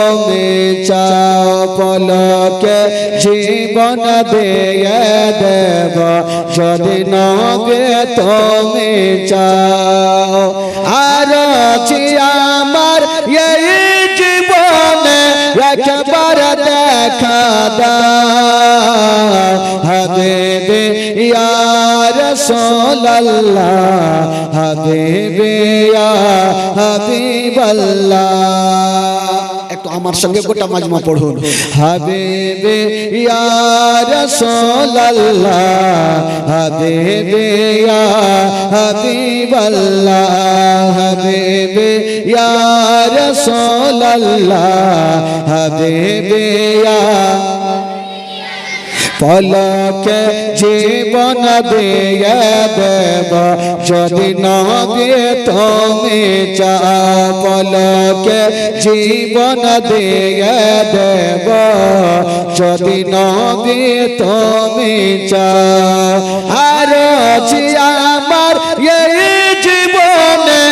তুমি চাও পলকে জীবন দিয়ে দেব যদি নবে তুমি চাও আর জি আমার এই জীবনে একবার দেখা দাও হাবিবি ইয়া রাসূলুল্লাহ হাবিবি ইয়া হাবিবাল্লাহ একটু আমার সঙ্গে গোটা মাজমা পড়ুন হাবিবি ইয়া রাসূলুল্লাহ হাবিবি ইয়া হাবিবাল্লাহ হাবিবি ইয়া রাসূলুল্লাহ হাবিবি ইয়া পলকে জীবন দিয়ে দেব যদি নবে তুমি চাও পলকে জীবন দিয়ে দেব যদি নবে তুমি চাও আর জি আমার এই জীবনে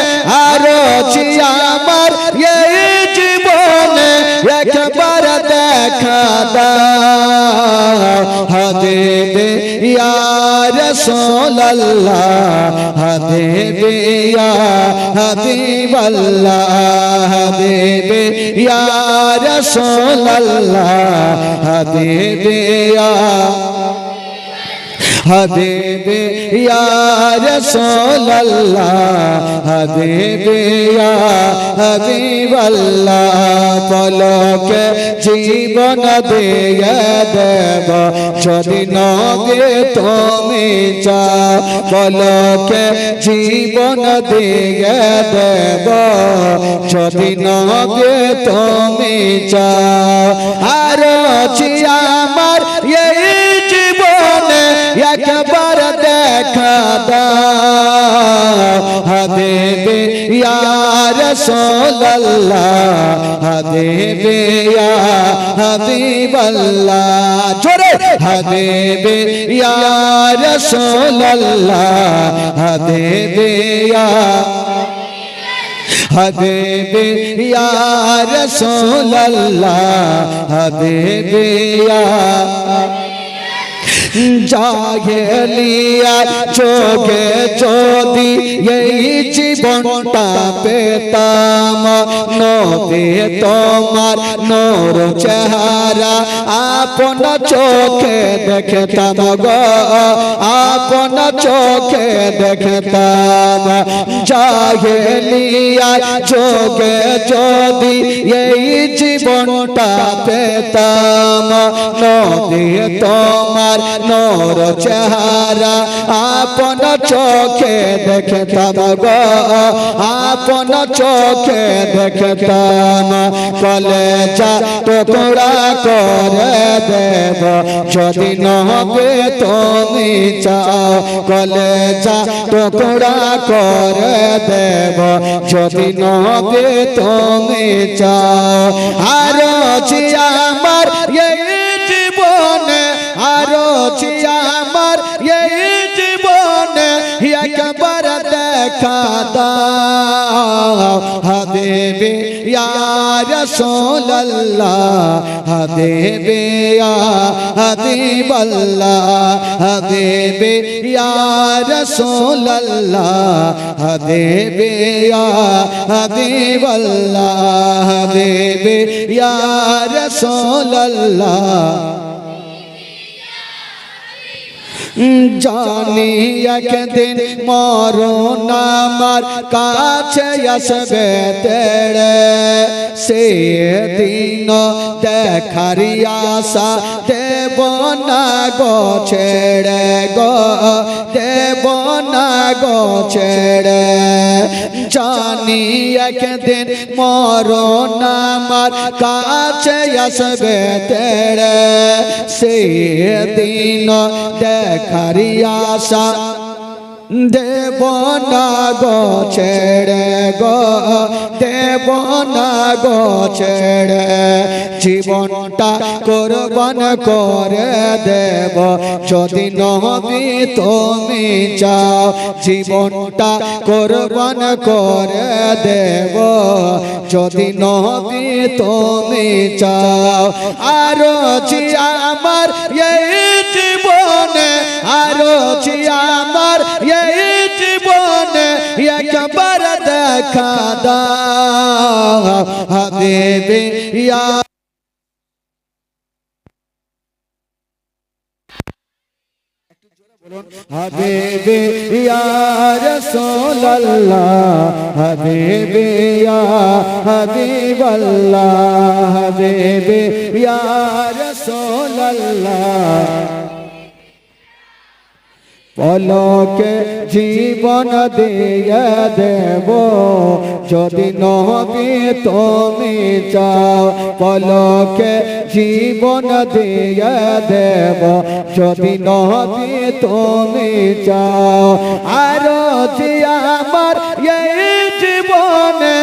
আর জি আমার এই জীবনে একবার দেখা দাও হাবিবি ইয়া রাসূলুল্লাহ হাবিবি ইয়া হাবিবাল্লাহ হাবিবি ইয়া রাসূলুল্লাহ হাবিবি ইয়া হাবিবি ইয়া রাসূলুল্লাহ হাবিবি ইয়া হাবিবাল্লাহ পলকে জীবন দিয়ে দেব যদি নবে তুমি চাও পলকে জীবন দিয়ে দেব যদি নবে তুমি চাও আর জি আমার এই জীবনে একবার দেখা দাও হাবিবি ইয়া রাসূলুল্লাহ হাবিবি ইয়া হাবিবাল্লাহ জোরে হাবিবি ইয়া রাসূলুল্লাহ হাবিবি ইয়া হাবিবি ইয়া রাসূলুল্লাহ হাবিবি ইয়া জাহেলিয়া চোখে যদি এই জীবনটা পেতাম নবে তোমার নূর চেহারা আপন চোখে দেখতাম গো আপন চোখে দেখতাম জাহেলিয়া চোখে যদি এই জীবনটা পেতাম নবে তোমার নূর চেহারা আপন চোখে দেখতাম গো আপন চোখে দেখতাম কলেজা টুকরা করে দেব যদি নবে তুমি চাও কলেজা টুকরা করে দেব যদি নবে তুমি চাও আর জি আমার এই জীবনে আর জি আমার এই জীবনে একবার দেখা দাও হাবিবি ইয়া রাসূলুল্লাহ হাবিবি ইয়া হাবিবাল্লাহ হাবিবি ইয়া রাসূলুল্লাহ হাবিবি ইয়া হাবিবাল্লাহ হাবিবি ইয়া রাসূলুল্লাহ জানি একদিন মরণ আমার কাছে আসবে তেড়ে সেদিন দেখার আশা দেব না গো ছেড়ে গো দেব না গো ছেড়ে জানি একদিন মরণ আমার কাছে আসবে তেড়ে সেদিন দেখার আশা দেব না গো ছেড়ে গো, দেব না গো ছেড়ে, জীবনটা কোরবান করে দেব যদি নবী তুমি চাও, জীবনটা কোরবান করে দেব যদি নবী তুমি চাও। আরো জি আমার এই জীবনে, আরো জি আমার এই জীবনে একবার দেখা দাও হাবিবি ইয়া হাবিবি ইয়া রাসূলুল্লাহ, হাবিবি ইয়া হাবিবাল্লাহ, হাবিবি ইয়া রাসূলুল্লাহ। পলকে জীবন দিয়ে দেব যদি নবী তুমি চাও, পলকে জীবন দিয়ে দেব যদি নবী তুমি চাও। আরো জি আমার এই জীবনে,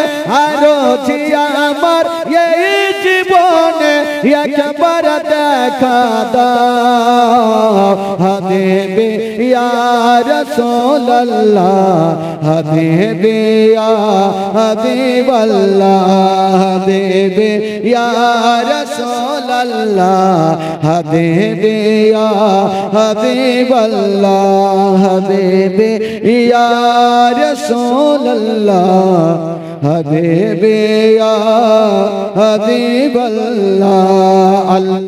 আরো জি আমার এই জীবনে একবার দেখা দাও হাবিবি ইয়া রাসূলুল্লাহ, হাবিবি ইয়া হাবিবাল্লাহ, হাবিবি ইয়া রাসূলুল্লাহ, হাবিবি ইয়া হাবিবাল্লাহ, হাবিবি ইয়া রাসূলুল্লাহ, হাবিবি ইয়া হাবিবাল্লাহ।